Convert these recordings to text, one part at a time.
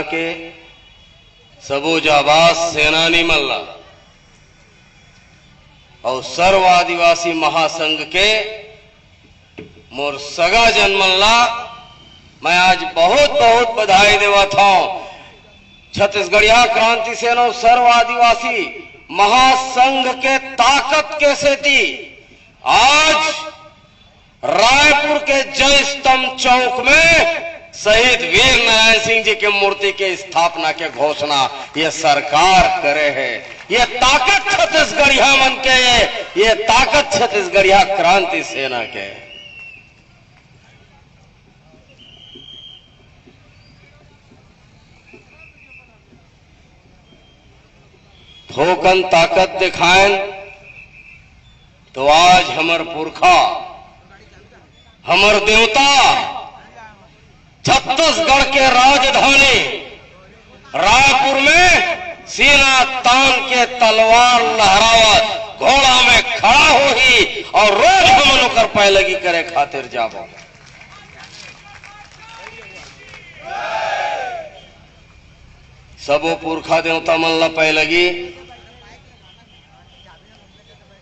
के सबूजाबाद सेनानी मल्ला और सर्व आदिवासी महासंघ के मोर सगा जनमल्ला मैं आज बहुत बहुत बधाई देवा था। छत्तीसगढ़िया क्रांति सेना और सर्व आदिवासी महासंघ के ताकत कैसे थी। आज रायपुर के जय स्तंभ चौक में शहीद वीर नारायण सिंह जी के मूर्ति के स्थापना के घोषणा ये सरकार करे है। ये ताकत छत्तीसगढ़िया मन के ये ताकत छत्तीसगढ़िया क्रांति सेना के। थोकन ताकत दिखाएं तो आज हमर पुरखा हमर देवता छत्तीसगढ़ के राजधानी रायपुर में सीना तान के तलवार लहरावत घोड़ा में खड़ा हो ही और रोज हमन ओकर पैलगी करे खातिर जाबो। सबो पुरखा देवता मन ला पैलगी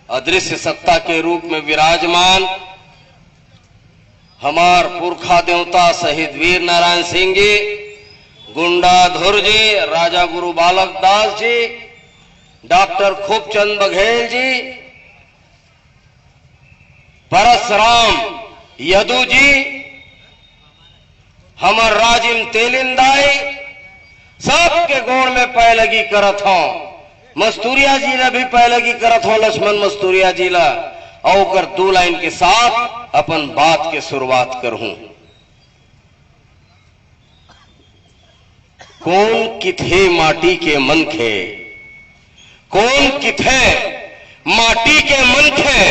अदृश्य सत्ता के रूप में विराजमान हमार पुरखा देवता शहीद वीर नारायण सिंह जी, गुंडाधुर जी, राजा गुरु बालक दास जी, डॉक्टर खूबचंद बघेल जी, परसराम यदु जी, हमर राजिम तेलिंदाई सबके गोड़ में पैलगी करत हो। मस्तूरिया जी ला भी पैलगी करत हो, लक्ष्मण मस्तूरिया जी ला। और दो लाइन के साथ अपन बात के शुरुआत करूं। कौन किथे माटी के मन खे, कौन किथे माटी के मन खे,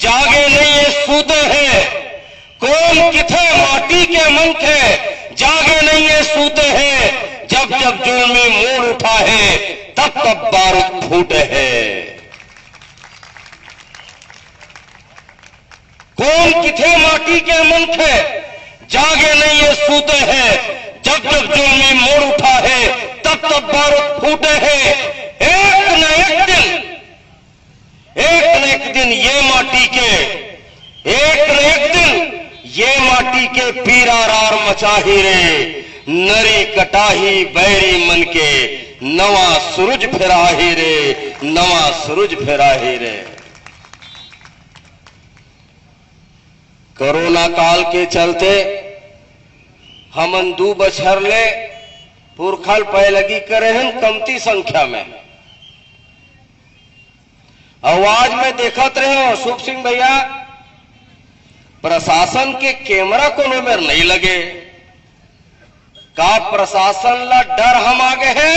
जागे नहीं ये सूते हैं। कौन किथे माटी के मन खे, जागे नहीं ये सूते हैं। जब जब जुल्मी मोड़ उठा है तब तब बारूद फूटे है। कौन किथे माटी के मन थे, जागे नहीं ये सूते हैं। जब जब जुल्मी मोड़ उठा है तब तब बारूद फूटे हैं। एक न एक दिन ये माटी के, एक न एक दिन ये माटी के पीरारार मचाही रे। नरी कटाही बैरी मन के, नवा सूरज फिराही रे, नवा सूरज फिराही रे। कोरोना काल के चलते हमन 2 बछर ले पुरखल पैलगी करे हैं कमती संख्या में। आवाज में देखत रहे हो शुभ सिंह भैया, प्रशासन के कैमरा कोनो में नहीं लगे का। प्रशासन ला डर हम आगे है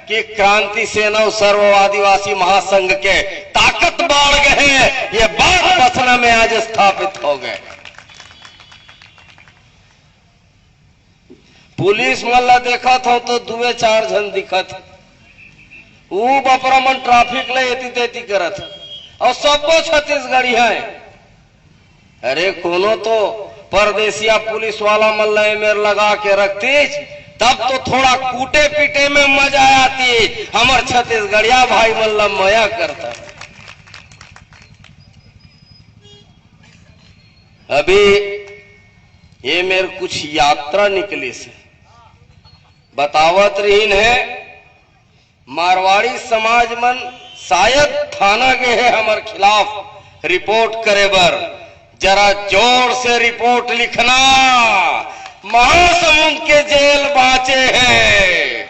कि क्रांति सेना और सर्व आदिवासी महासंघ के ताकत बढ़ गए हैं। ये बात बसना में आज स्थापित हो गए। पुलिस मन ला देखत हो तो 2-4 जन दिखत, वो बपरा मन ट्रैफिक ले एती तेती करत और सबको छत्तीसगढ़ी है। अरे कोनो तो परदेसिया पुलिस वाला मन ला मेर लगा के रखती तब तो थोड़ा कूटे पीटे में मजा आती। हमर छत्तीसगढ़िया भाई मन ला मया करता। अभी ये मेरे कुछ यात्रा निकली से बतावत रही है। मारवाड़ी समाज मन शायद थाना गए है हमर खिलाफ रिपोर्ट करे बर। जरा जोर से रिपोर्ट लिखना, महासमुंद के जेल बाँचे हैं।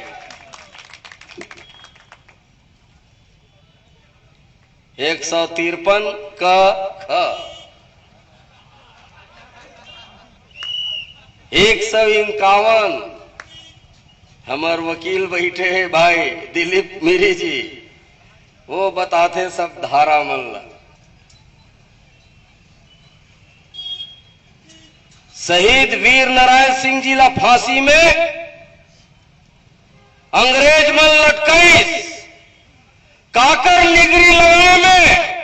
153 क ख 151 हमार वकील बैठे हैं भाई दिलीप मीरी जी, वो बताते सब धारा मल्ला। शहीद वीर नारायण सिंह जी ला फांसी में अंग्रेज मन लटकाईस, काकर निगरी लगाने में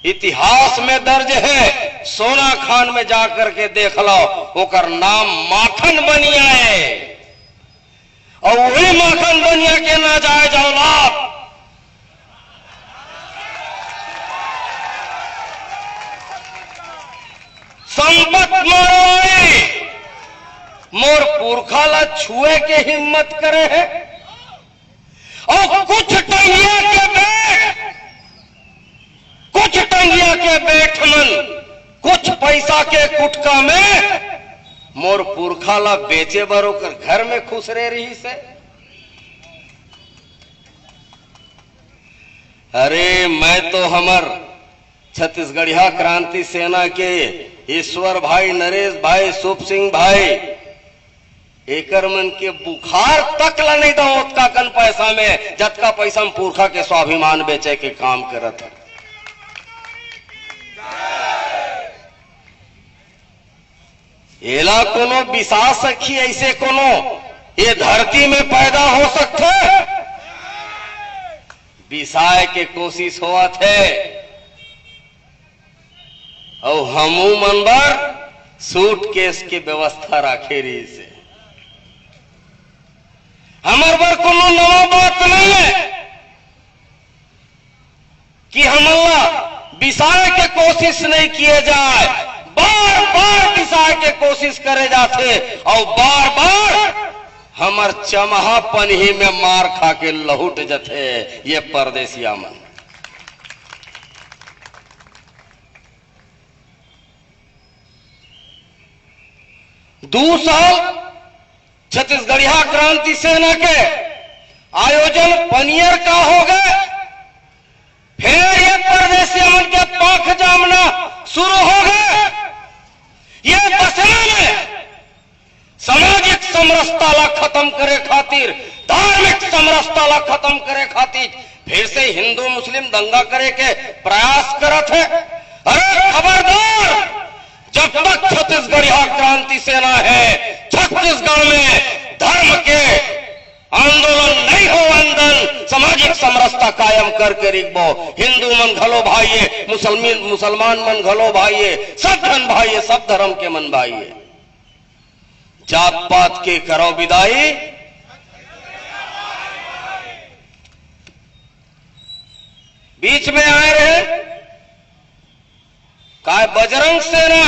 इतिहास में दर्ज है। सोना खान में जाकर के देख लो, ओकर नाम माखन बनिया है। और वही माखन बनिया के नाजायज औलाद संपत मारवाई मोर पुरखा ला छुए के हिम्मत करे है। और कुछ टंगिया के बैठ मन कुछ पैसा के कुटका में मोर पुरखा ला बेचे बरो कर घर में खुश रह रही से। अरे मैं तो हमर छत्तीसगढ़िया क्रांति सेना के ईश्वर भाई, नरेश भाई, शुभ सिंह भाई एकर मन के बुखार तक ला नहीं दो उतका कन पैसा में जतका पैसा में पुरखा के स्वाभिमान बेचे के काम करत है। एला कोनो विशा सखी ऐसे कोनो ये धरती में पैदा हो सकते विषाय के कोशिश हुआ थे और हमू मनबर सूटकेस की व्यवस्था रखे रही से। हमार पर कोनो नवा बात नहीं है कि हमला विषाय के कोशिश नहीं किए जाए, बार बार विषाय के कोशिश करे जाते और बार बार हमार चमहा पनही में मार खा के लहुट जथे ये परदेसिया मन। 2 साल छत्तीसगढ़िया क्रांति सेना के आयोजन पनियर का हो गए, फिर ये परदेसी मन के पाख जामना शुरू हो गए। ये बसना में सामाजिक समरसता ला खत्म करे खातिर, धार्मिक समरसता ला खत्म करे खातिर फिर से हिंदू मुस्लिम दंगा करे के प्रयास करत है। अरे खबरदार, जब तक छत्तीसगढ़िया क्रांति सेना है छत्तीसगढ़ में धर्म के आंदोलन नहीं हो, अंदर सामाजिक समरसता कायम करके रिकबो। हिंदू मन घलो भाइये, मुसलमान मन घलो भाइये, सब धन भाइये, सब धर्म के मन भाइये। जात पात के करो विदाई, बीच में आए रहे काय बजरंग सेना।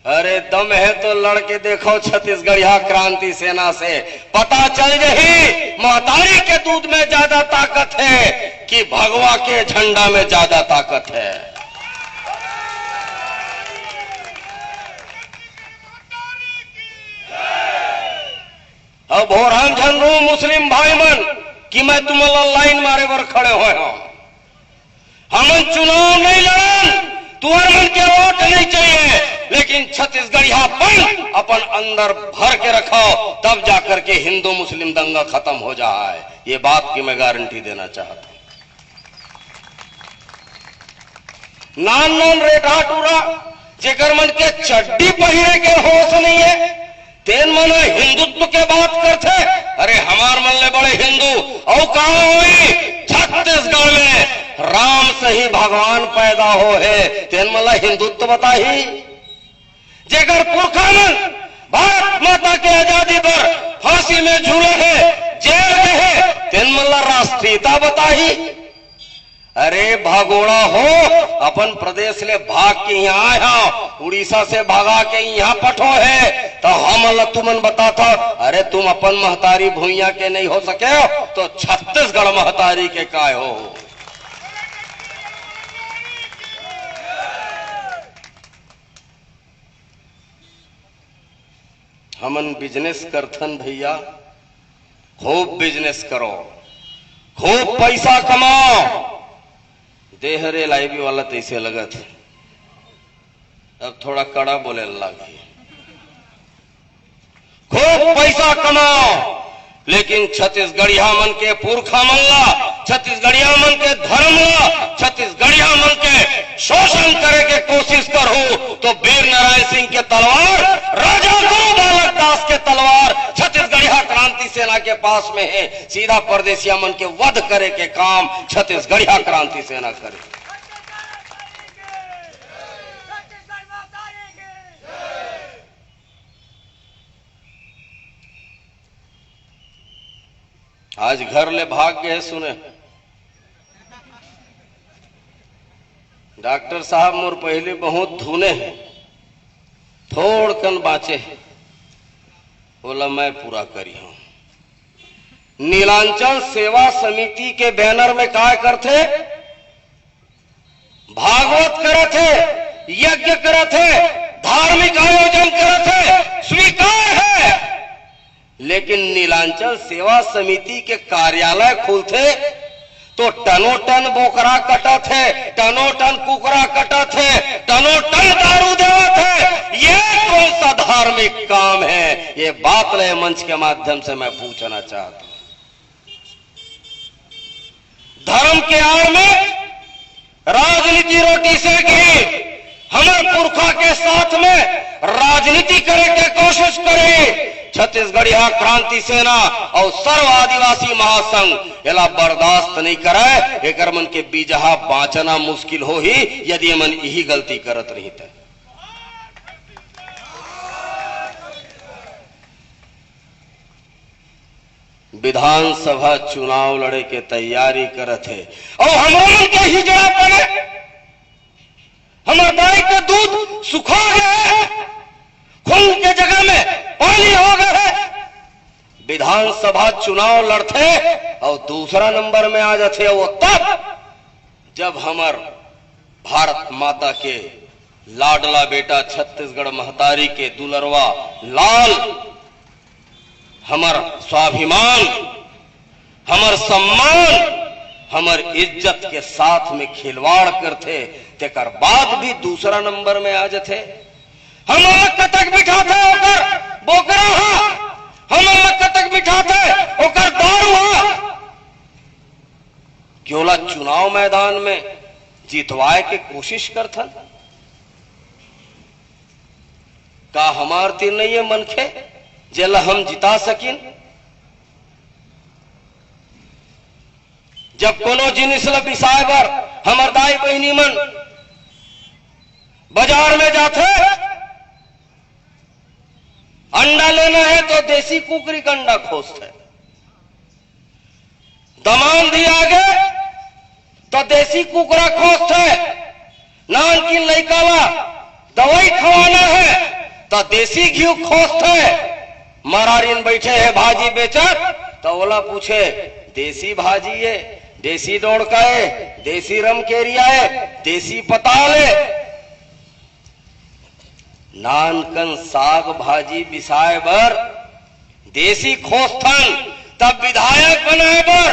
अरे दम है तो लड़के देखो छत्तीसगढ़िया क्रांति सेना से, पता चल रही महतारी के दूध में ज्यादा ताकत है कि भगवा के झंडा में ज्यादा ताकत है। अब भोरान झनरू मुस्लिम भाई मन कि मैं तुम्हारा लाइन मारे बर खड़े हुए हो। हमन चुनाव नहीं लड़न, तुअर मन के वोट नहीं चाहिए, लेकिन छत्तीसगढ़िया पन अपन अंदर भर के रखो, तब जाकर के हिंदू मुस्लिम दंगा खत्म हो जाए। ये बात की मैं गारंटी देना चाहता हूं। नान रेठा टूरा जेकर मन के चड्डी पहिरे के होश नहीं है, तेन मन हिंदुत्व के बात करते। अरे हमार मन ले बड़े हिंदू और कहा हुई छत्तीसगढ़ में राम से ही भगवान पैदा हो है, तेन मन हिंदुत्व बताही। जेकर पुरखा मन भारत माता के आजादी पर फांसी में झूले है, जेल में है, तेन मन राष्ट्रीयता बताही। अरे भागोड़ा हो, अपन प्रदेश ले भाग के यहाँ आया, उड़ीसा से भागा के यहाँ पठो है, तो हम तुमन बताता अरे तुम अपन महतारी भूइया के नहीं हो सके हो तो छत्तीसगढ़ महतारी के काय हो। हमन बिजनेस करथन भैया, खूब बिजनेस करो, खूब पैसा कमाओ। देहरे लाइबी वाला तैसे लगत है, अब थोड़ा कड़ा बोले लगी। खूब पैसा कमाओ, लेकिन छत्तीसगढ़िया मन के पुरखा मन ला, छत्तीसगढ़िया मन के धर्म ला, छत्तीसगढ़िया मन के शोषण करे के कोशिश करो तो वीर नारायण सिंह के तलवार, राजा गुरु बालक दास के तलवार छत्तीसगढ़िया क्रांति सेना के पास में है। सीधा परदेसिया मन के वध करे के काम छत्तीसगढ़िया क्रांति सेना करे। आज घर ले भाग गए सुने डॉक्टर साहब मोर पहले बहुत धुने हैं, थोड़ कन बाँचे हैं। बोला मैं पूरा करी हूं। नीलांचल सेवा समिति के बैनर में काय करते, भागवत करते, यज्ञ करते, धार्मिक आयोजन करते, स्वीकार है। लेकिन नीलांचल सेवा समिति के कार्यालय खुलते तो टनो टन बोकरा कटत है, टनो टन कुकरा कटत है, टनो टन दारू देवत है। ये कौन सा धार्मिक काम है? ये बात ले मंच के माध्यम से मैं पूछना चाहता हूं। धर्म के आड़ में राजनीति रोटी सेकी, हमारे पुरखा के साथ में राजनीति करे के कोशिश करे। छत्तीसगढ़िया क्रांति सेना और सर्व आदिवासी महासंघ एला बर्दाश्त नहीं करे। एक मन के बीजहा बाँचना मुश्किल हो ही यदि मन यही गलती करत रही थे। विधानसभा चुनाव लड़े के तैयारी करत है और हमारे के हिजड़ा पड़े, हमारे दाई के दूध सुखा गए, खून के जगह में पानी हो गए। विधानसभा चुनाव लड़ते और दूसरा नंबर में आ जाते वो तब जब हमार भारत माता के लाडला बेटा छत्तीसगढ़ महतारी के दुलरवा लाल हमार स्वाभिमान, हमार सम्मान, हमार इज्जत के साथ में खिलवाड़ करते, तेकर बाद भी दूसरा नंबर में आ जाते। हम कतक बिठाते ओकर बोकरा, हम कतक बिठाते ओकर दारू। क्योंला चुनाव मैदान में जीतवाए के कोशिश करथन। का हमार तीर नहीं है मनखे जेला हम जिता सकिन? जब कोनो जिनिस ला बिसाए बर हमर दाई बहनी मन बाजार में जाते, अंडा लेना है तो देसी कुकरी का अंडा खोजते, दमान दी आगे तो देसी कुकरा खोजते, नान की लइकाला दवाई खवाना है तो देसी घी खोजते। मरारीन बैठे है भाजी बेचत तो ओला पूछे देसी भाजी है, देसी दौड़ का है, देसी रम केरिया है, देसी पताल है। नानकन साग भाजी बिसाए बर देसी खोस्थन, तब विधायक बनाए बर,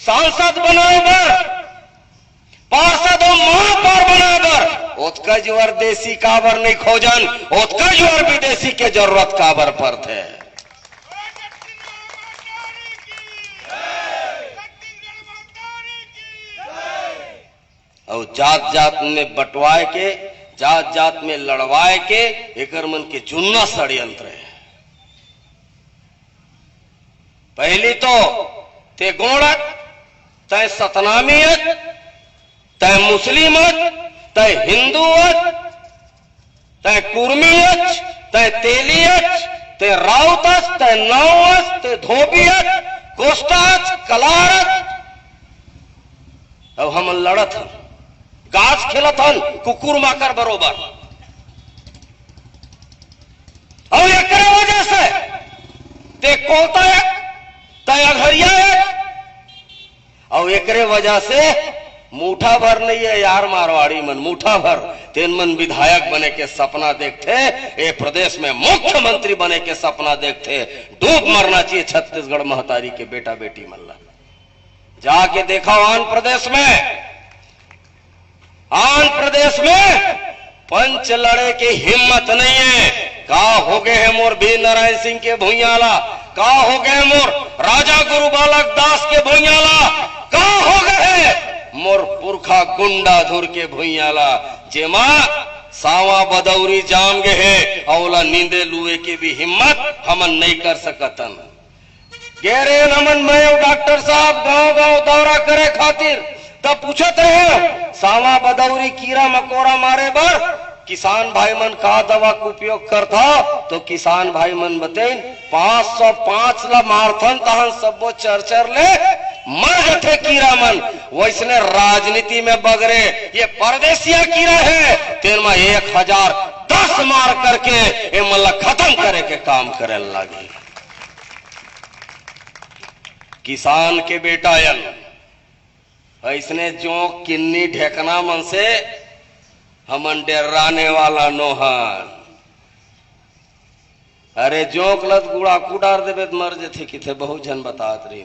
सांसद बनाए बर, पार्षद और महापौर बनाए बर ओतका जुआर देसी काबर नहीं खोजन, ओतका जुआर विदेशी के जरूरत काबर पर थे। और जात जात में बंटवाए के, जात जात में लड़वाए के एकर मन के जुन्ना षड्यंत्र है। पहली तो ते गोड़त, तय सतनामीयत, तय मुस्लिमत, तय हिंदूत, तय कुर्मियत, तय तेलियत, तय राउतस, तय नावस, तय धोबियत, कोस्ताच, कलारत। अब हम लड़त हन, गाछ खेलत हन कुकुर माकर बरोबर। और एक वजह से ते कोता है, तय अघरिया है, और एक वजह से मुठा भर नहीं है यार मारवाड़ी मन, मुठा भर तेन मन विधायक बने के सपना देखते, ये प्रदेश में मुख्यमंत्री बने के सपना देखते। डूब मरना चाहिए छत्तीसगढ़ महतारी के बेटा बेटी मल्ला। जाके देखा आंध्र प्रदेश में, आंध्र प्रदेश में पंच लड़े की हिम्मत नहीं है। का हो गए है मोर वीर नारायण सिंह के भुइयाला, का हो गए मोर राजा गुरु बालक दास के भुइयाला, का हो गए मोर पुरखा गुंडा धुर के भुइयाला, जेमा सावा बदौरी जाम गे है औला नींदे लुए के भी हिम्मत हमन नहीं कर सकतन। गेरे नमन मैं डॉक्टर साहब गांव गांव दौरा करे खातिर तब पूछत रहे सावा बदौरी कीड़ा मकोड़ा मारे बर किसान भाई मन का दवा का उपयोग करता तो किसान भाई मन बताइन 505 ला मारथन तहन सबो चर ले मर जाते कीड़ा मन। वैसने राजनीति में बगरे ये परदेसिया कीड़ा है तेन में 1010 मार करके ये मल्ला खत्म करे के काम करे लगी। किसान के बेटा यल ऐसने जो किन्नी ढेकना मन से हमन डराने वाला नोहन। अरे जोक लत गुड़ा कुडार देवे तो मर जेथे कि थे बहुत जन बतात रही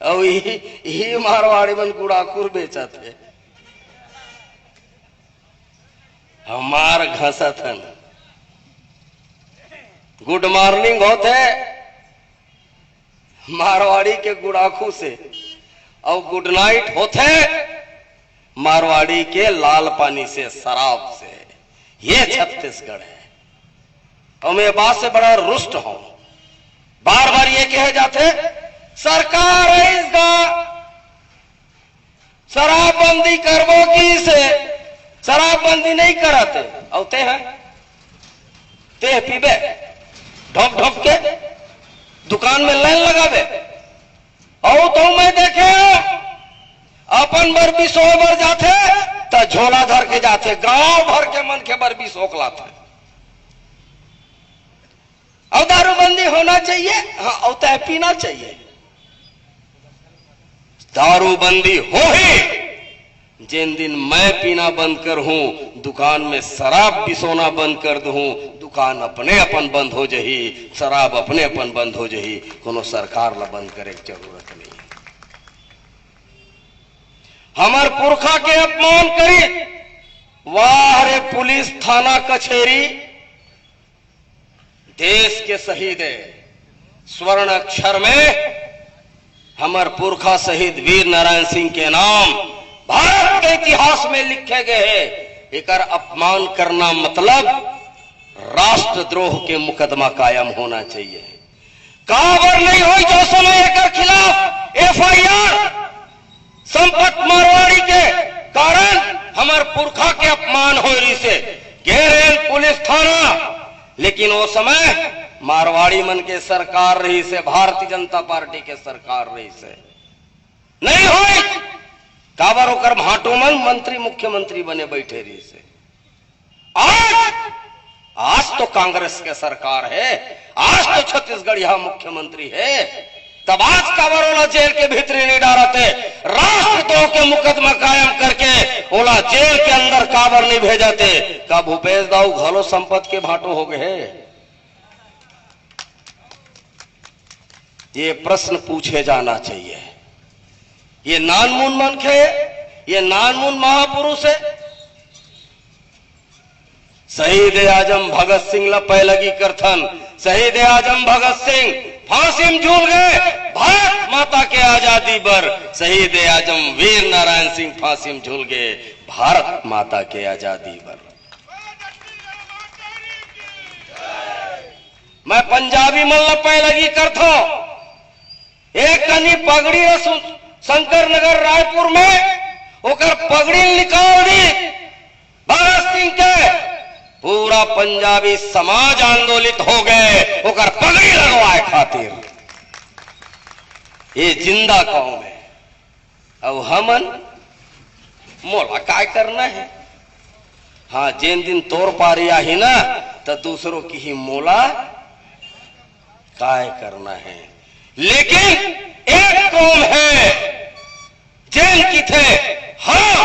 और ही मारवाड़ी मन गुड़ाकुर बेचा थे हमार घसथन। गुड मॉर्निंग होते मारवाड़ी के गुड़ाखू से और गुड नाइट होते मारवाड़ी के लाल पानी से शराब से। ये छत्तीसगढ़ है और मैं बात से बड़ा रुष्ट हूं। बार बार ये कहे जाते सरकार है इसका शराबबंदी करबो की से शराबबंदी नहीं कराते औते हैं ते पीबे ढोक ढोक के दुकान में लाइन लगावे और तो मैं देखे अपन बर भी 100 बर जाते तो झोला धर के जाते गांव भर के मन के बर भी सोख लाते। और दारूबंदी होना चाहिए हाँ और पीना चाहिए। दारूबंदी हो ही जिन दिन मैं पीना बंद कर हूं दुकान में शराब बिसोना बंद कर दूं दुकान अपने अपन बंद हो जही शराब अपने अपन बंद हो जही कोनो सरकार ला बंद करे की जरूरत नहीं। हमार पुरखा के अपमान करी वाह रे पुलिस थाना कचहरी देश के शहीद है स्वर्ण अक्षर में हमार पुरखा शहीद वीर नारायण सिंह के नाम भारत के इतिहास में लिखे गए हैं। एकर अपमान करना मतलब राष्ट्रद्रोह के मुकदमा कायम होना चाहिए। काबर नहीं हुई जो समय एकर खिलाफ FIR संपत मारवाड़ी के कारण हमार पुरखा के अपमान हो रही से घेरेल पुलिस थाना। लेकिन वो समय मारवाड़ी मन के सरकार रही से भारतीय जनता पार्टी के सरकार रही से नहीं हुई काबर होकर भाटो मन मंत्री मुख्यमंत्री बने बैठे रही से। आज तो कांग्रेस के सरकार है आज तो छत्तीसगढ़ यहां मुख्यमंत्री है तब आज काबर ओला जेल के भीतरी नहीं डालते राष्ट्रद्रोह के मुकदमा कायम करके ओला जेल के अंदर काबर नहीं भेजाते। का भूपेश दाऊ घलो संपत्ति के भाटो हो गए। ये प्रश्न पूछे जाना चाहिए। ये नानमून मनखे ये नानमून महापुरुष है। शहीद आजम भगत सिंह ला पैलगी करथन शहीद आजम भगत सिंह फांसी में झूल गए भारत माता के आजादी पर। शहीद आजम वीर नारायण सिंह फांसी में झूल गए भारत माता के आजादी पर। मैं पंजाबी मल्ला पैलगी करता एक कनी पगड़ी शंकर नगर रायपुर में ओकर पगड़ी निकाल दी भगत सिंह के पूरा पंजाबी समाज आंदोलित हो गए ओकर पगड़ी लगवाए खातिर। ये जिंदा कौम है अब हमन मोला काय करना है। हाँ जिन दिन तोर पारिया ही ना तो दूसरों की ही मोला काय करना है। लेकिन एक कौम है जिन की थे हाँ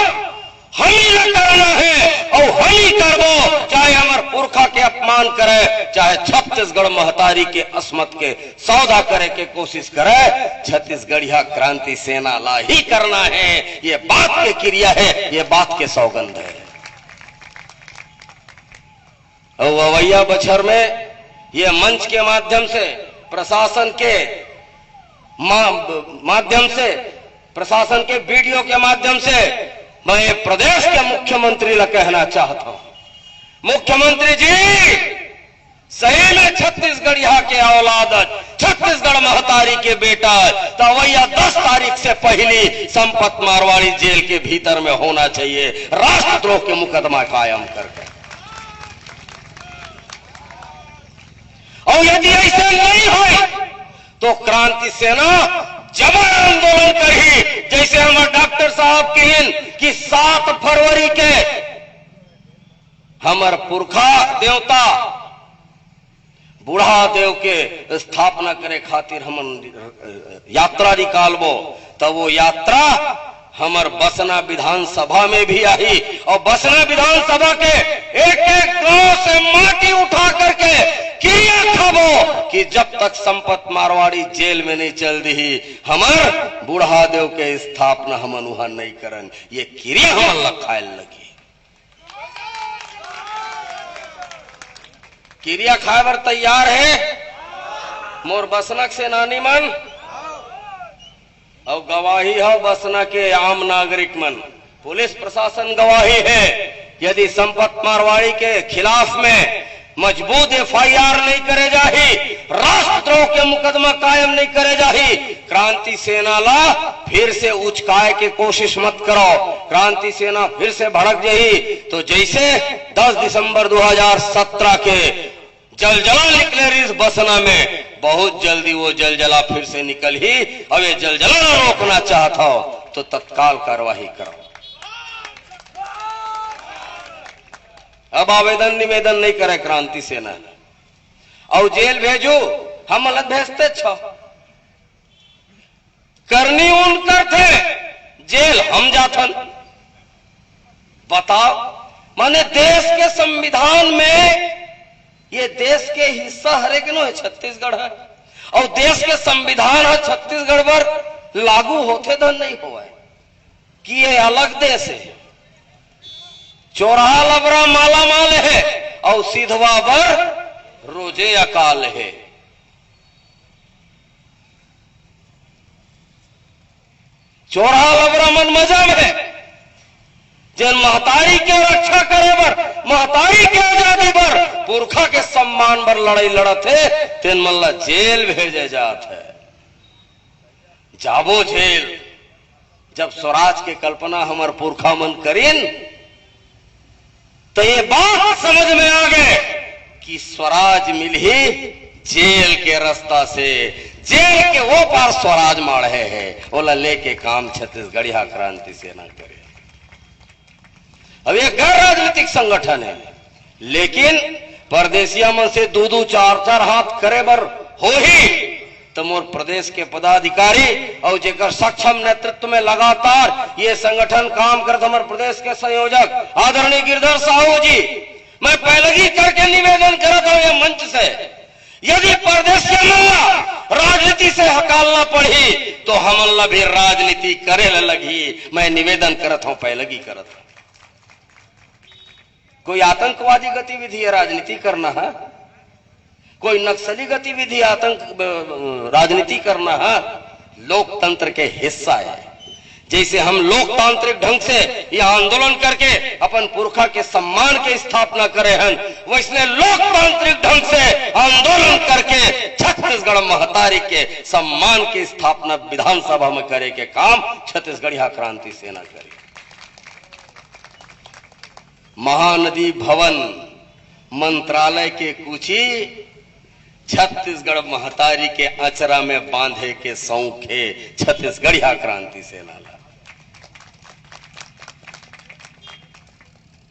हम ही करना है और हम ही कर दो चाहे हमारे पुरखा के अपमान करे चाहे छत्तीसगढ़ महतारी के अस्मत के सौदा करे के कोशिश करे छत्तीसगढ़िया क्रांति सेना ला ही करना है। ये बात के क्रिया है ये बात के सौगंध है। और ववैया बछर में ये मंच के माध्यम से प्रशासन के माध्यम से प्रशासन के वीडियो के माध्यम से मैं प्रदेश के मुख्यमंत्री ला कहना चाहता हूं मुख्यमंत्री जी सही में छत्तीसगढ़िया के औलाद, छत्तीसगढ़ महतारी के बेटा, तो वैया 10 तारीख से पहली संपत मारवाड़ी जेल के भीतर में होना चाहिए, राष्ट्रद्रोह के मुकदमा कायम करके। और यदि ऐसे नहीं हो तो क्रांति सेना जबर आंदोलन करी, जैसे हमारे डॉक्टर साहब कहिन कि 7 फरवरी के हमार पुरखा देवता बूढ़ा देव के स्थापना करे खातिर हम यात्रा निकालबो, तब वो यात्रा हमार बसना विधानसभा में भी आई, और बसना विधानसभा के एक एक गांव से माटी उठा करके क्रिया खाबो कि जब तक संपत मारवाड़ी जेल में नहीं चल दी हमार बूढ़ा देव के स्थापना हम वहां नहीं करन। ये क्रिया हम लखायल लगी, क्रिया खाए बर तैयार है मोर बसनक सेनानी मन, और गवाही है बसना के आम नागरिक मन, पुलिस प्रशासन गवाही है। यदि संपत मारवाड़ी के खिलाफ में मजबूत FIR नहीं करे जाही, राष्ट्रद्रोह के मुकदमा कायम नहीं करे जाही, क्रांति सेना ला फिर से उचकाए के कोशिश मत करो। क्रांति सेना फिर से भड़क जाही तो जैसे 10 दिसंबर 2017 के जलजला निकले रिस बसना में, बहुत जल्दी वो जलजला फिर से निकल ही। अब ये जलजला रोकना चाहता हो तो तत्काल कार्रवाई करो। अब आवेदन निवेदन नहीं करे क्रांति सेना, और जेल भेजो हम अलग भेजते छो, करनी उनकर थे जेल हम जाथन। बताओ, माने देश के संविधान में ये देश के हिस्सा हरेक नो है, छत्तीसगढ़ है, और देश के संविधान है छत्तीसगढ़ पर लागू होते धन नहीं हुआ है कि ये अलग देश है। चौराहा लबरा माला माल है और सीधवा बर रोजे अकाल है। चौराहा लबरा मन मजम है, जिन महतारी के रक्षा करे बर, महतारी के आजादी बर, पुरखा के सम्मान बर लड़ाई लड़त है, तेन मल्ला जेल भेजे जात है। जाबो जेल। जब स्वराज के कल्पना हमार पुरखा मन करीन तो ये बात समझ में आ गए कि स्वराज मिल ही जेल के रास्ता से, जेल के वो पार स्वराज माढ़े है, ओला लेके काम छत्तीसगढ़िया क्रांति सेना करे। अब ये गैर राजनीतिक संगठन है, लेकिन परदेसिया मन से 2-2 4-4 हाथ करे बर हो ही तो मोर प्रदेश के पदाधिकारी और जेकर सक्षम नेतृत्व में लगातार ये संगठन काम करते, हमारे प्रदेश के संयोजक आदरणीय गिरधर साहू जी, मैं पहले ही करके निवेदन करता हूं ये मंच से, यदि प्रदेश के मल्ला राजनीति से हकालना पड़ी तो हमल्ला भी राजनीति करे लगी। मैं निवेदन करता हूं, पहले ही करता हूं। कोई आतंकवादी गतिविधि है राजनीति करना है, कोई नक्सली गतिविधि आतंक राजनीति करना है, लोकतंत्र के हिस्सा है। जैसे हम लोकतांत्रिक ढंग से यह आंदोलन करके अपन पुरखा के सम्मान के स्थापना करे हैं, वैसने लोकतांत्रिक ढंग से आंदोलन करके छत्तीसगढ़ महतारी के सम्मान की स्थापना विधानसभा में करे के काम छत्तीसगढ़िया क्रांति सेना करे। महानदी भवन मंत्रालय के कुची छत्तीसगढ़ महतारी के अचरा में बांधे के सौखे छत्तीसगढ़िया क्रांति सेना ला।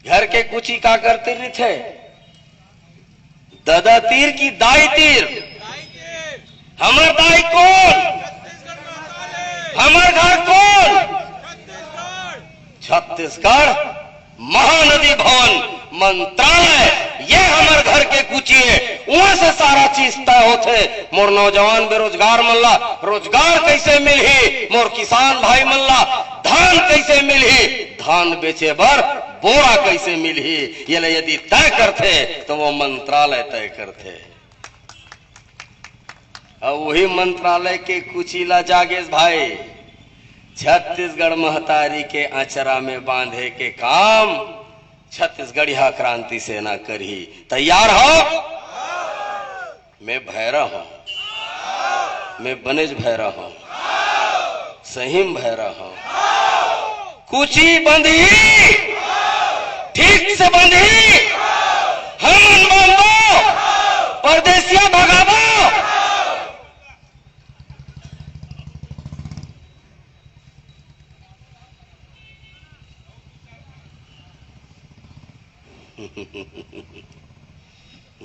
घर के कुची का करते नहीं थे, ददा तीर की दाई तीर। हमर दाई कौन, हमर घर कौन, छत्तीसगढ़ महानदी भवन मंत्रालय, ये हमारे घर के कुची है, वहां से सारा चीज तय होते। मोर नौजवान बेरोजगार मल्ला रोजगार कैसे मिलही, मोर किसान भाई मल्ला धान कैसे मिलही, धान बेचे बर बोरा कैसे मिलही, ये यदि तय करते तो वो मंत्रालय तय करते। और वही मंत्रालय के कुचीला जागेश भाई छत्तीसगढ़ महतारी के अचरा में बांधे के काम छत्तीसगढ़िया क्रांति सेना करी। तैयार हो? मैं भैरा हूं, मैं बनेज भैरा हूं, सहीम भैरा हूं। कुची बंधी ठीक से बंधी, हम बांधो परदेसिया भगावो।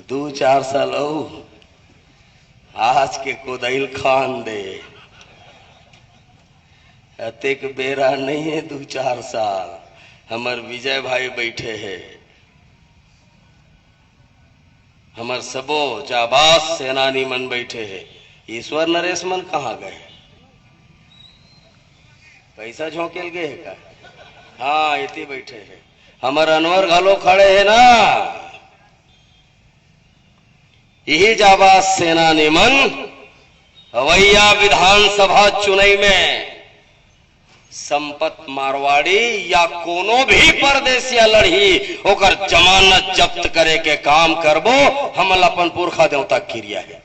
दो चार साल हो आज के कोदैल खान दे, अतेक बेरा नहीं है। दो चार साल हमार विजय भाई बैठे है, हमार सबो जाबाज सेनानी मन बैठे है। ईश्वर नरेश मन कहाँ गए? पैसा झोंकेल गए है का? हाँ इतने बैठे है। हमार अनवर घालो खड़े है ना, यही जाबाज सेनानी मन अवैया विधानसभा चुनाई में संपत मारवाड़ी या कोनो भी परदेसिया लड़ी ओकर जमानत जब्त करे के काम करबो। हम अपन पुरखा देवता क्रिया है।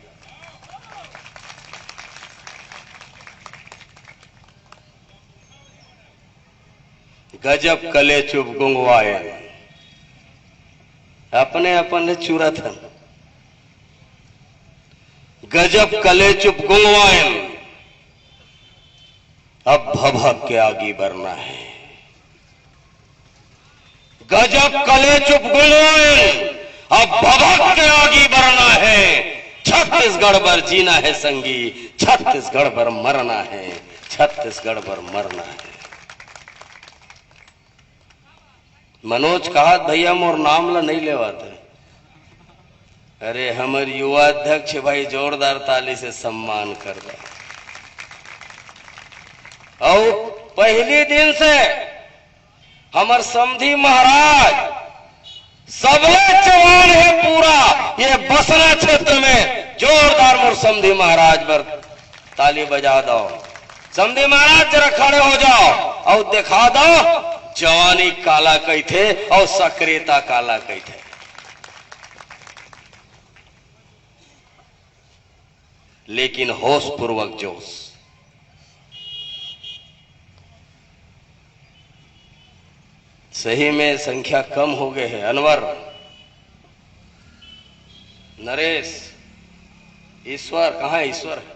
गजब कले चुप गुंगवाए अपने अपन चुरत हन। गजब कले चुप गुंगवाए अब भभक के आगे बढ़ना है। गजब कले चुप गुंगवाए अब भभक के आगे बढ़ना है। छत्तीसगढ़ पर जीना है संगी, छत्तीसगढ़ पर मरना है, छत्तीसगढ़ पर मरना है। मनोज कहा भैया मोर नाम ला नहीं लेवाते। अरे हमारे युवा अध्यक्ष भाई जोरदार ताली से सम्मान कर दे। और पहले दिन से हमार समधी महाराज सबले जवान है पूरा ये बसना क्षेत्र में। जोरदार मोर समधी महाराज पर ताली बजा दो। समधी महाराज जरा खड़े हो जाओ और दिखा दो जवानी काला कही थे और सक्रियता काला कही थे। लेकिन होश पूर्वक जोश। सही में संख्या कम हो गए है। अनवर, नरेश, ईश्वर कहाँ है? ईश्वर है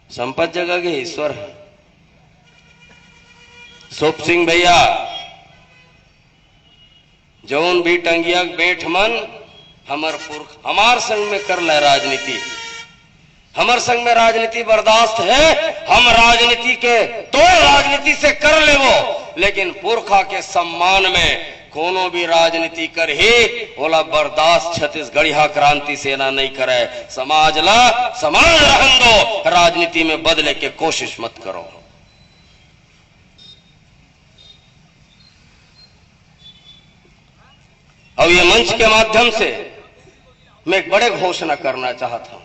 संपत जगह के ईश्वर है। सुप सिंह भैया जौन भी टंगिया बैठ मन हमार संग में कर ले राजनीति। हमार संग में राजनीति बर्दाश्त है। हम राजनीति के तो राजनीति से कर ले वो, लेकिन पुरखा के सम्मान में कोनो भी राजनीति कर ही बोला बर्दाश्त छत्तीसगढ़िया क्रांति सेना नहीं करे। समाज ला समाज रहन दो, राजनीति में बदले के कोशिश मत करो। अब ये मंच के माध्यम से मैं एक बड़े घोषणा करना चाहता हूं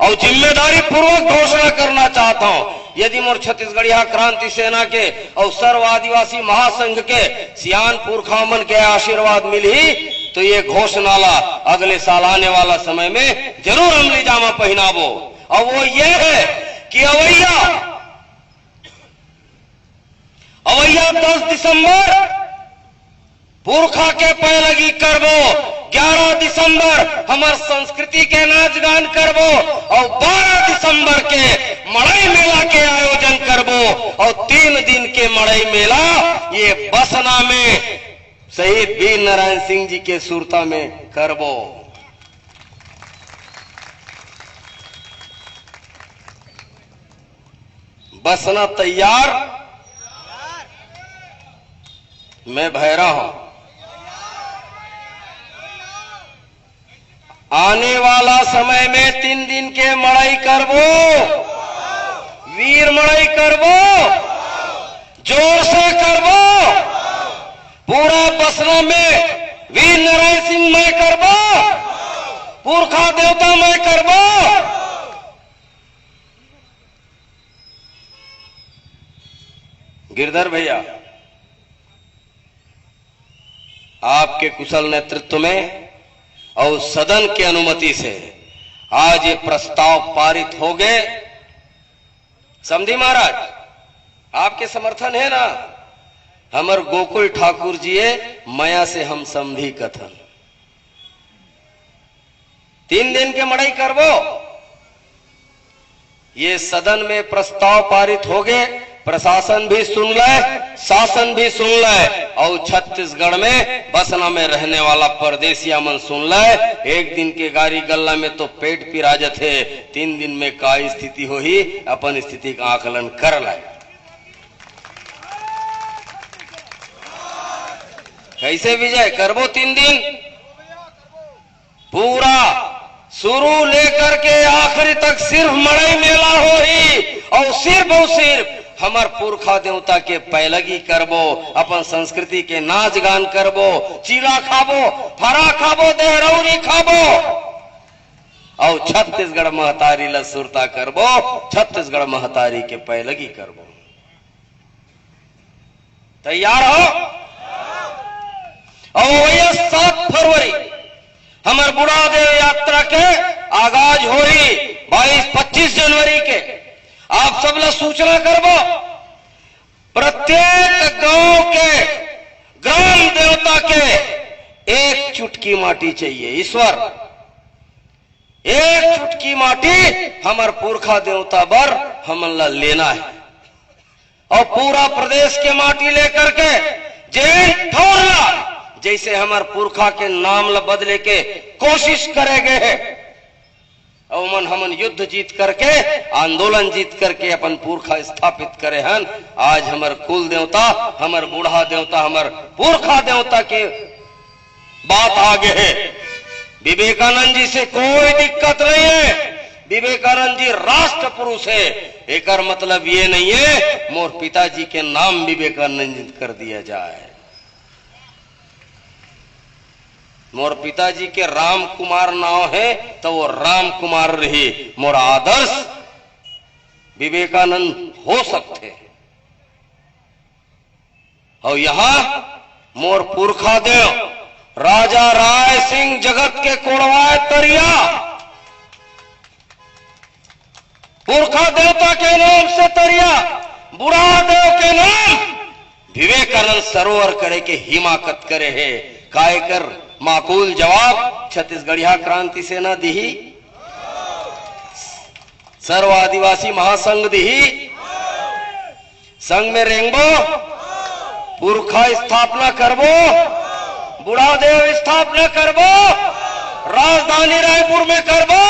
और जिम्मेदारी पूर्वक घोषणा करना चाहता हूं। यदि मोर छत्तीसगढ़िया क्रांति सेना के और सर्व आदिवासी महासंघ के सियान पुरखा मन के आशीर्वाद मिली तो ये घोषणा ला अगले साल आने वाला समय में जरूर अमली जामा पहनावो। और वो ये है कि अवैया 10 दिसंबर पुरखा के पैलगी करबो। 11 दिसंबर हमार संस्कृति के नाच गान करबो और 12 दिसंबर के मड़ई मेला के आयोजन करबो। और 3 दिन के मड़ई मेला ये बसना में शहीद वीर नारायण सिंह जी के सुरता में करबो। बसना तैयार, मैं भैरा हूं। आने वाला समय में 3 दिन के मड़ई करबो, वीर मड़ई करबो, जोर से करबो। पूरा बसना में वीर नारायण सिंह मैं करबो, पुरखा देवता मैं करबो। गिरधर भैया आपके कुशल नेतृत्व में और सदन की अनुमति से आज ये प्रस्ताव पारित हो गए। समझी महाराज, आपके समर्थन है ना? हमर गोकुल ठाकुर जी मया से हम समझी कथन 3 दिन के मड़ई करबो। ये सदन में प्रस्ताव पारित हो गए, प्रशासन भी सुन ले, शासन भी सुन ले, और छत्तीसगढ़ में बसना में रहने वाला परदेसिया मन सुन ले। एक दिन के गाड़ी गल्ला में तो पेट पिराजत है, 3 दिन में का स्थिति हो ही अपन स्थिति का आकलन कर लाए। कैसे विजय करबो 3 दिन पूरा शुरू लेकर के आखिरी तक सिर्फ मड़ई मेला हो ही, और सिर्फ हमार पुरखा देवता के पैलगी करबो, अपन संस्कृति के नाच गान करबो, चीला खाबो, फरा खाबो, देहरौरी खाबो, और छत्तीसगढ़ महतारी ला सुरता करबो, छत्तीसगढ़ महतारी के पैलगी करबो। तैयार हो? और वही 7 फरवरी हमार बुढ़ादेव यात्रा के आगाज हो ही 22-25 जनवरी के आप सब ला सूचना करबो। प्रत्येक गांव के ग्राम देवता के 1 चुटकी माटी चाहिए। ईश्वर 1 चुटकी माटी हमार पुरखा देवता बर हमन ला लेना है, और पूरा प्रदेश के माटी लेकर के जेन ठौरला जैसे हमार पुरखा के नाम ला बदले के कोशिश करेगे है, और हमन युद्ध जीत करके, आंदोलन जीत करके अपन पुरखा स्थापित करे हन। आज हमार कुल देवता, हमार बूढ़ा देवता, हमार पुरखा देवता के बात आगे है। विवेकानंद जी से कोई दिक्कत नहीं है, विवेकानंद जी राष्ट्र पुरुष है। एक मतलब ये नहीं है मोर पिताजी के नाम विवेकानंद जी कर दिया जाए। मोर पिताजी के राम कुमार नाम है तो वो राम कुमार रही। मोर आदर्श विवेकानंद हो सकते, और यहां मोर पुरखा देव राजा राय सिंह जगत के कोड़वाए तरिया पुरखा देवता के नाम से तरिया, बुढ़ा देव के नाम विवेकानंद सरोवर करे के हिमाकत करे है। काय कर माकूल जवाब छत्तीसगढ़िया क्रांति सेना दिही, सर्व आदिवासी महासंघ दिही, संघ में रेंगबो, पुरखा स्थापना करबो, बुढ़ा देव स्थापना करबो, राजधानी रायपुर में करबो,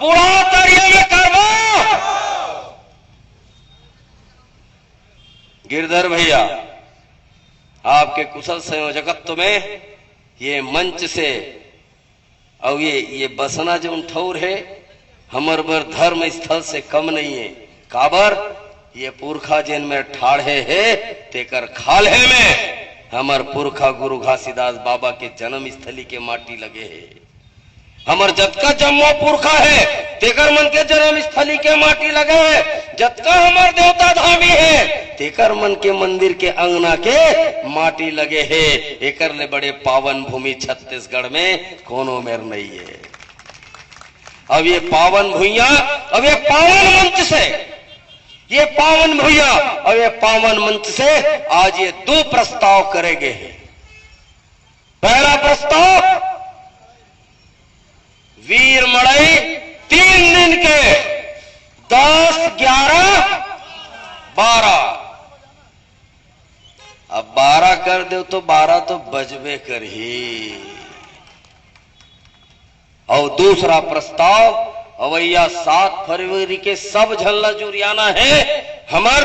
बुढ़ा तरिया में करबो। गिरधर भैया आपके कुशल संयोजकत्व में ये मंच से, और ये बसना जो ठौर है हमर बर धर्म स्थल से कम नहीं है। काबर ये पुरखा जेन में ठाड़े है तेकर खाले में हमर पुरखा गुरु घासीदास बाबा के जन्म स्थली के माटी लगे है। हमर जतका जम्मो पुरखा है तेकर मन के जन्म स्थली के माटी लगे है। जतका हमर देवता धामी है तेकर मन के मंदिर के अंगना के माटी लगे है। एकर ले बड़े पावन भूमि छत्तीसगढ़ में कोनो मेर नहीं है। अब ये पावन भूइया, अब ये पावन मंच से, ये पावन भूइया और ये पावन मंच से आज ये 2 प्रस्ताव करेंगे। पहला प्रस्ताव वीर मड़ई 3 दिन के 10, 11, 12। अब 12 कर दो तो 12 तो बजबे कर ही। और दूसरा प्रस्ताव अवैया 7 फरवरी के सब झल्ला जुरियाना है हमर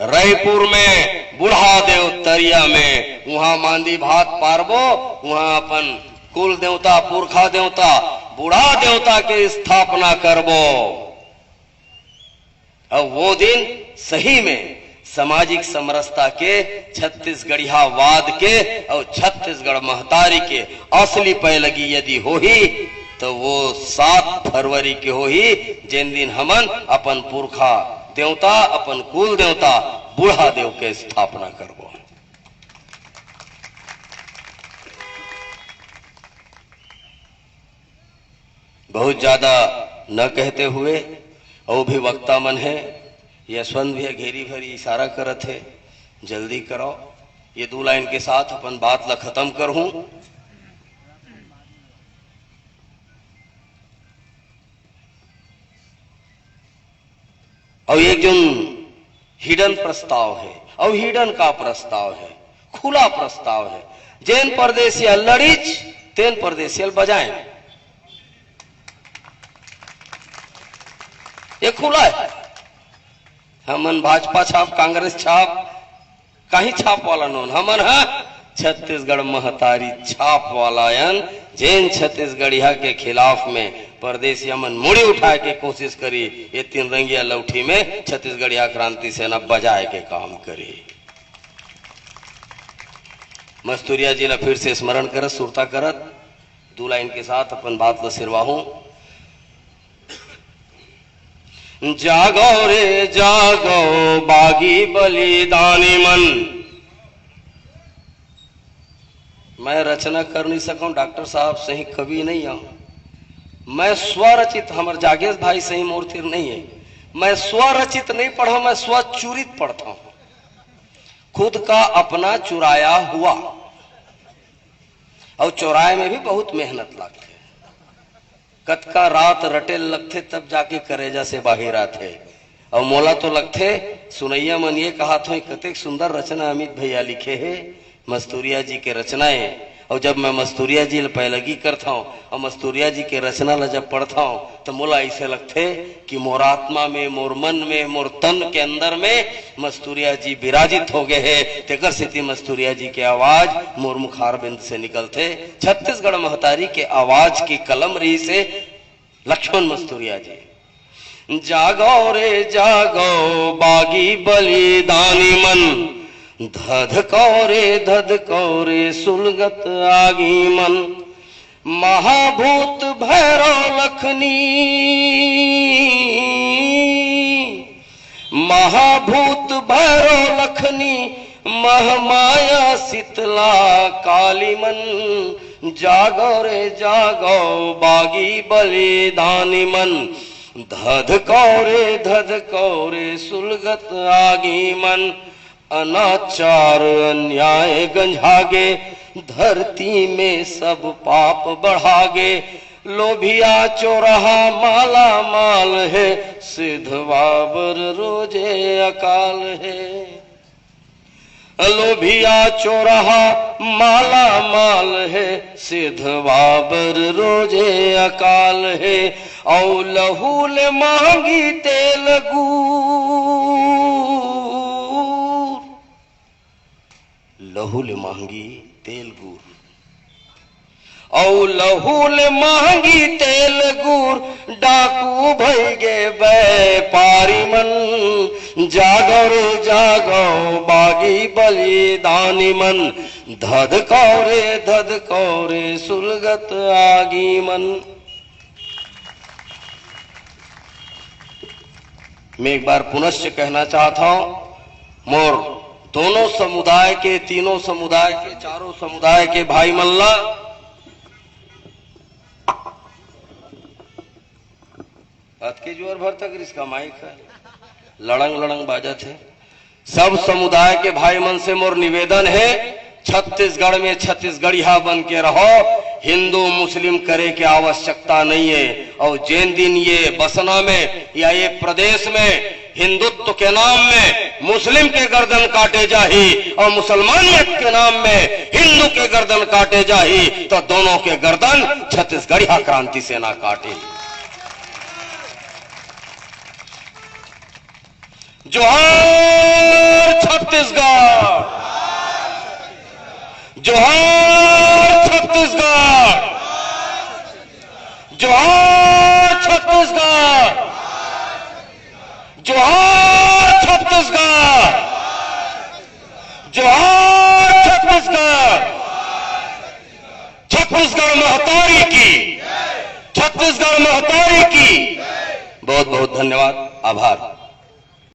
रायपुर में बुढ़ा देव तरिया में। वहां मांदी भात पारबो, वहां अपन कुल देवता, पुरखा देवता, बुढ़ा देवता के स्थापना करबो। अब वो दिन सही में सामाजिक समरसता के, छत्तीसगढ़िया वाद के और छत्तीसगढ़ महतारी के असली पैलगी यदि हो ही तो वो 7 फरवरी के हो ही, जिन दिन हमन अपन पुरखा देवता, अपन कुल देवता बुढ़ा देव के स्थापना करबो। 7 फरवरी के 10, 11, 12 के 12 दिन 7 फरवरी के 10, 11, 12 के 12 दिन हमन अपन पुरखा देवता, अपन कुल देवता बुढ़ा देव के स्थापना करबो। 7 फरवरी के 10, 11, 12 के 12 दिन हमन अपन पुरखा देवता, अपन कुल देवता बुढ़ा देव के स्थापना करबो। बहुत ज्यादा न कहते हुए, और भी वक्ता मन है, यशवंत भी घेरी भरी इशारा करत है, जल्दी करो, ये 2 लाइन के साथ अपन बात ला खत्म करूं। और एक जो हिडन प्रस्ताव है, और हिडन का प्रस्ताव है, खुला प्रस्ताव है, जैन परदेसिया लड़ीच तेन परदेसियल बजाएं, ये खुला है। हमन भाजपा छाप, कांग्रेस छाप, कहीं छाप वाला नोन, हमन है छत्तीसगढ़ महतारी छाप वाला यन, जैन छत्तीसगढ़िया के खिलाफ में परदेसिया मन मुड़ी उठाए के कोशिश करी, ये 3 रंगिया लौठी में छत्तीसगढ़िया क्रांति सेना बजाए के काम करी। मस्तूरिया जी ला फिर से स्मरण करत, सुरता करत, 2 लाइन के साथ अपन बात ला सिरवाहूं। जागो रे जागो बागी बलिदानी मन। मैं रचना कर नहीं सकूं, डॉक्टर साहब सही कवि नहीं हूं, मैं स्वरचित, हमारे जागेश भाई सही मूर्ति नहीं है, मैं स्वरचित नहीं पढ़ा, मैं स्वचूरित पढ़ता हूं, खुद का अपना चुराया हुआ, और चौराहे में भी बहुत मेहनत लगती है, कतका रात रटे लगते तब जाके करेजा से बाहर आते, और मोला तो लगते सुनैया मन ये कहा था कतेक सुंदर रचना अमित भैया लिखे है, मस्तूरिया जी के रचनाएं। और जब मैं मस्तूरिया जी पैलगी करता हूँ और मस्तूरिया जी के रचना ला जब पढ़ता हूँ तो मोला ऐसे लगते कि मोर आत्मा में, मोर मन में, मोर तन के अंदर में मस्तूरिया जी विराजित हो गए हैं। तेकर स्थिति मस्तूरिया जी के आवाज मोर मुखार बिंद से निकलते। छत्तीसगढ़ महतारी के आवाज की कलम रही से लक्ष्मण मस्तूरिया जी। जागो रे जागो बागी बलिदानी मन, धधको रे सुलगत आगी मन। महाभूत भैरव लखनी, महाभूत भैरव लखनी, महमाया शीतला काली मन। जागो रे जागो बागी बलिदानी मन, धधको रे सुलगत आगी मन। अनाचार अन्याय गंजागे, धरती में सब पाप बढ़ागे। लोभिया चोरहा माला माल है, सिद्धवाबर रोजे अकाल है। लोभिया चोरहा माला माल है, सिद्धवाबर रोजे अकाल है। औ लहूल मांगी तेल गुड़, लहूल मांगी तेल गुड़। औ लहूल मांगी तेल गुड़, डाकू भैगे व्यापारी मन। जागो रे जागो बागी बलिदानी मन, धधको रे सुलगत आगी मन। मैं एक बार पुनश्च कहना चाहता हूं, मोर दोनों समुदाय के, तीनों समुदाय के, चारों समुदाय के भाई मल्ला के जोर भर तक इसका माइक है, लड़ंग लड़ंग बाजत है। सब समुदाय के भाई मन से मोर निवेदन है, छत्तीसगढ़ में छत्तीसगढ़िया बन के रहो, हिंदू मुस्लिम करे की आवश्यकता नहीं है। और जिन दिन ये बसना में या ये प्रदेश में हिंदुत्व के नाम में मुस्लिम के गर्दन काटे जाही और मुसलमानियत के नाम में हिंदू के गर्दन काटे जाही, तो दोनों के गर्दन छत्तीसगढ़िया क्रांति सेना काटे। जोहार छत्तीसगढ़, जोहार छत्तीसगढ़, जोहार छत्तीसगढ़, जोहार छत्तीसगढ़, जोहार छत्तीसगढ़। छत्तीसगढ़ महतारी की, छत्तीसगढ़ महतारी की। बहुत बहुत धन्यवाद, आभार।